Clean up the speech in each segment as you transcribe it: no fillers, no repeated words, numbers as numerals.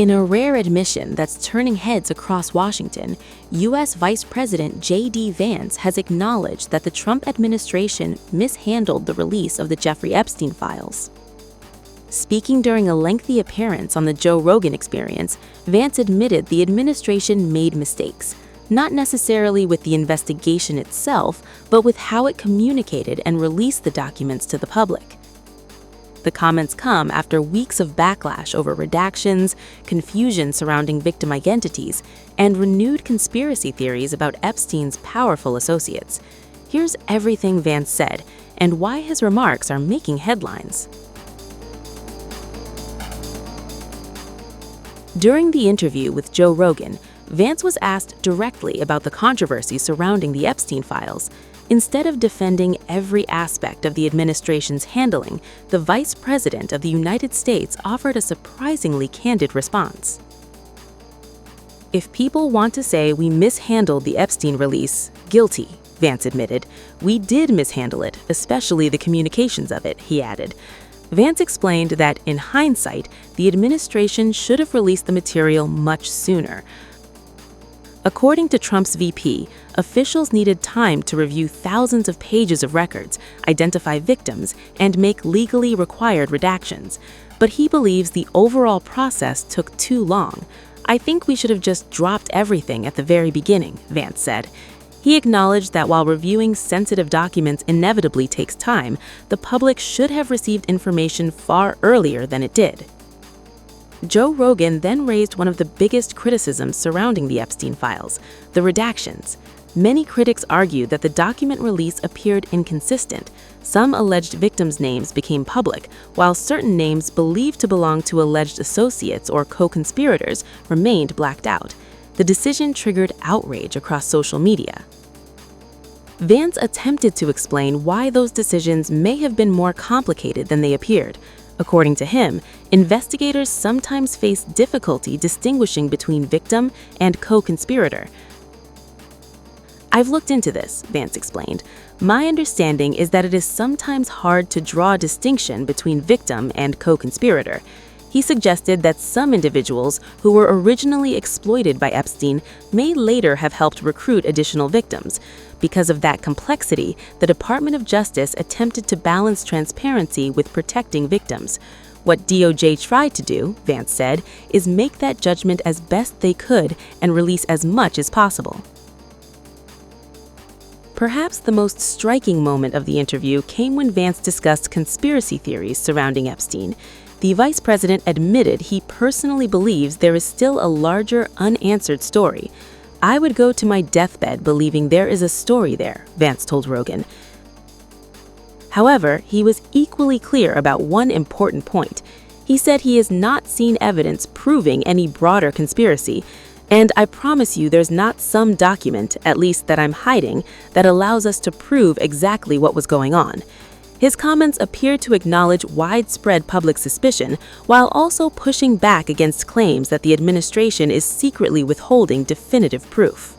In a rare admission that's turning heads across Washington, U.S. Vice President J.D. Vance has acknowledged that the Trump administration mishandled the release of the Jeffrey Epstein files. Speaking during a lengthy appearance on the Joe Rogan Experience, Vance admitted the administration made mistakes, not necessarily with the investigation itself, but with how it communicated and released the documents to the public. The comments come after weeks of backlash over redactions, confusion surrounding victim identities, and renewed conspiracy theories about Epstein's powerful associates. Here's everything Vance said and why his remarks are making headlines. During the interview with Joe Rogan, Vance was asked directly about the controversy surrounding the Epstein files. Instead of defending every aspect of the administration's handling, the Vice President of the United States offered a surprisingly candid response. "If people want to say we mishandled the Epstein release, guilty," Vance admitted. "We did mishandle it, especially the communications of it," he added. Vance explained that, in hindsight, the administration should have released the material much sooner. According to Trump's VP, officials needed time to review thousands of pages of records, identify victims, and make legally required redactions. But he believes the overall process took too long. "I think we should have just dropped everything at the very beginning," Vance said. He acknowledged that while reviewing sensitive documents inevitably takes time, the public should have received information far earlier than it did. Joe Rogan then raised one of the biggest criticisms surrounding the Epstein files, the redactions. Many critics argued that the document release appeared inconsistent. Some alleged victims' names became public, while certain names believed to belong to alleged associates or co-conspirators remained blacked out. The decision triggered outrage across social media. Vance attempted to explain why those decisions may have been more complicated than they appeared. According to him, investigators sometimes face difficulty distinguishing between victim and co-conspirator. "I've looked into this," Vance explained. "My understanding is that it is sometimes hard to draw a distinction between victim and co-conspirator." He suggested that some individuals who were originally exploited by Epstein may later have helped recruit additional victims. Because of that complexity, the Department of Justice attempted to balance transparency with protecting victims. What DOJ tried to do, Vance said, is make that judgment as best they could and release as much as possible. Perhaps the most striking moment of the interview came when Vance discussed conspiracy theories surrounding Epstein. The vice president admitted he personally believes there is still a larger, unanswered story. "I would go to my deathbed believing there is a story there," Vance told Rogan. However, he was equally clear about one important point. He said he has not seen evidence proving any broader conspiracy, and "I promise you there's not some document, at least that I'm hiding, that allows us to prove exactly what was going on." His comments appear to acknowledge widespread public suspicion, while also pushing back against claims that the administration is secretly withholding definitive proof.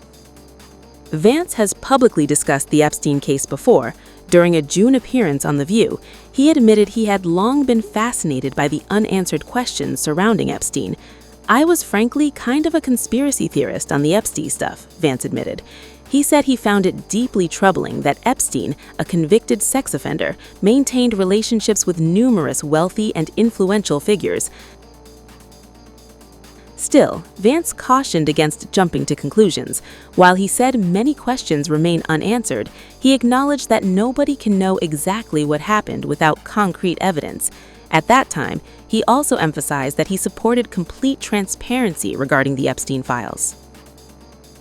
Vance has publicly discussed the Epstein case before. During a June appearance on The View, he admitted he had long been fascinated by the unanswered questions surrounding Epstein. "I was frankly kind of a conspiracy theorist on the Epstein stuff," Vance admitted. He said he found it deeply troubling that Epstein, a convicted sex offender, maintained relationships with numerous wealthy and influential figures. Still, Vance cautioned against jumping to conclusions. While he said many questions remain unanswered, he acknowledged that nobody can know exactly what happened without concrete evidence. At that time, he also emphasized that he supported complete transparency regarding the Epstein files.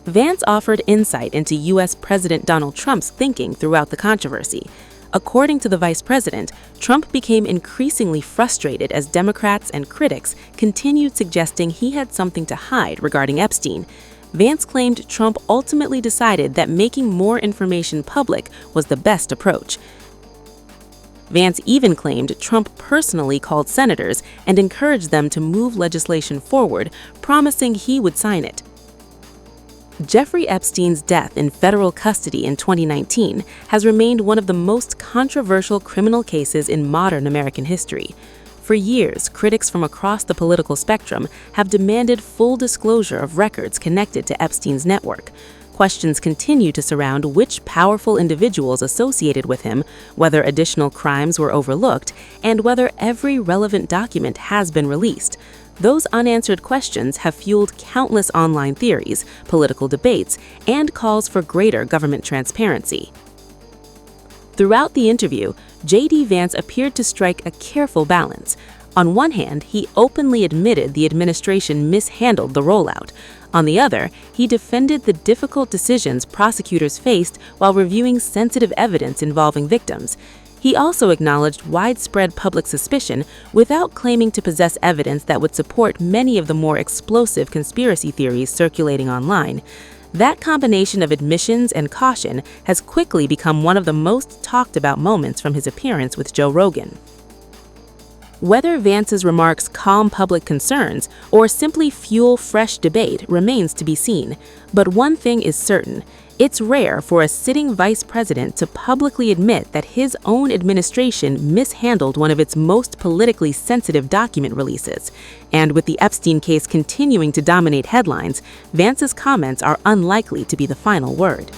Vance offered insight into U.S. President Donald Trump's thinking throughout the controversy. According to the vice president, Trump became increasingly frustrated as Democrats and critics continued suggesting he had something to hide regarding Epstein. Vance claimed Trump ultimately decided that making more information public was the best approach. Vance even claimed Trump personally called senators and encouraged them to move legislation forward, promising he would sign it. Jeffrey Epstein's death in federal custody in 2019 has remained one of the most controversial criminal cases in modern American history. For years, critics from across the political spectrum have demanded full disclosure of records connected to Epstein's network. Questions continue to surround which powerful individuals associated with him, whether additional crimes were overlooked, and whether every relevant document has been released. Those unanswered questions have fueled countless online theories, political debates, and calls for greater government transparency. Throughout the interview, J.D. Vance appeared to strike a careful balance. On one hand, he openly admitted the administration mishandled the rollout. On the other, he defended the difficult decisions prosecutors faced while reviewing sensitive evidence involving victims. He also acknowledged widespread public suspicion without claiming to possess evidence that would support many of the more explosive conspiracy theories circulating online. That combination of admissions and caution has quickly become one of the most talked about moments from his appearance with Joe Rogan. Whether Vance's remarks calm public concerns or simply fuel fresh debate remains to be seen. But one thing is certain: it's rare for a sitting vice president to publicly admit that his own administration mishandled one of its most politically sensitive document releases. And with the Epstein case continuing to dominate headlines, Vance's comments are unlikely to be the final word.